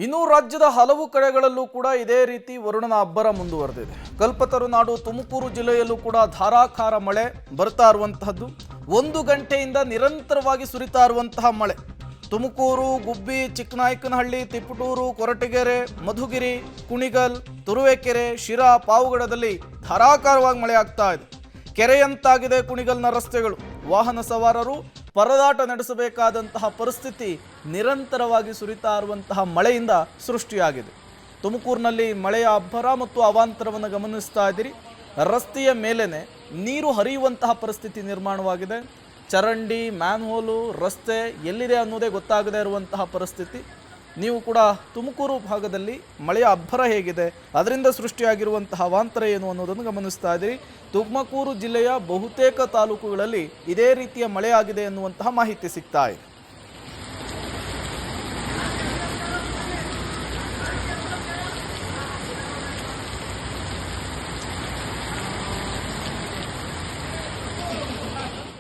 ಇನ್ನು ರಾಜ್ಯದ ಹಲವು ಕಡೆಗಳಲ್ಲೂ ಕೂಡ ಇದೇ ರೀತಿ ವರುಣನ ಅಬ್ಬರ ಮುಂದುವರೆದಿದೆ. ಕಲ್ಪತರು ನಾಡು ತುಮಕೂರು ಜಿಲ್ಲೆಯಲ್ಲೂ ಕೂಡ ಧಾರಾಕಾರ ಮಳೆ ಬರ್ತಾ ಇರುವಂತಹದ್ದು. 1 ಗಂಟೆಯಿಂದ ನಿರಂತರವಾಗಿ ಸುರಿತಾ ಇರುವಂತಹ ಮಳೆ. ತುಮಕೂರು, ಗುಬ್ಬಿ, ಚಿಕ್ಕನಾಯಕನಹಳ್ಳಿ, ತಿಪಟೂರು, ಕೊರಟಗೆರೆ, ಮಧುಗಿರಿ, ಕುಣಿಗಲ್, ತುರುವೇಕೆರೆ, ಶಿರಾ, ಪಾವಗಡದಲ್ಲಿ ಧಾರಾಕಾರವಾಗಿ ಮಳೆ ಆಗ್ತಾ ಇದೆ. ಕೆರೆಯಂತಾಗಿದೆ ಕುಣಿಗಲ್ನ ರಸ್ತೆಗಳು. ವಾಹನ ಸವಾರರು ಪರದಾಟ ನಡೆಸಬೇಕಾದಂತಹ ಪರಿಸ್ಥಿತಿ ನಿರಂತರವಾಗಿ ಸುರಿತಾ ಇರುವಂತಹ ಮಳೆಯಿಂದ ಸೃಷ್ಟಿಯಾಗಿದೆ. ತುಮಕೂರಿನಲ್ಲಿ ಮಳೆಯ ಅಬ್ಬರ ಮತ್ತು ಅವಾಂತರವನ್ನು ಗಮನಿಸ್ತಾ ಇದ್ದೀರಿ. ರಸ್ತೆಯ ಮೇಲೇನೆ ನೀರು ಹರಿಯುವಂತಹ ಪರಿಸ್ಥಿತಿ ನಿರ್ಮಾಣವಾಗಿದೆ. ಚರಂಡಿ, ಮ್ಯಾನ್ಹೋಲು, ರಸ್ತೆ ಎಲ್ಲಿದೆ ಅನ್ನೋದೇ ಗೊತ್ತಾಗದೇ ಇರುವಂತಹ ಪರಿಸ್ಥಿತಿ. ನೀವು ಕೂಡ ತುಮಕೂರು ಭಾಗದಲ್ಲಿ ಮಳೆಯ ಅಬ್ಬರ ಹೇಗಿದೆ, ಅದರಿಂದ ಸೃಷ್ಟಿಯಾಗಿರುವಂತಹ ಅವಾಂತರ ಏನು ಅನ್ನೋದನ್ನು ಗಮನಿಸ್ತಾ ಇದ್ದೀರಿ. ತುಮಕೂರು ಜಿಲ್ಲೆಯ ಬಹುತೇಕ ತಾಲೂಕುಗಳಲ್ಲಿ ಇದೇ ರೀತಿಯ ಮಳೆ ಆಗಿದೆ ಎನ್ನುವಂತಹ ಮಾಹಿತಿ ಸಿಗ್ತಾ ಇದೆ.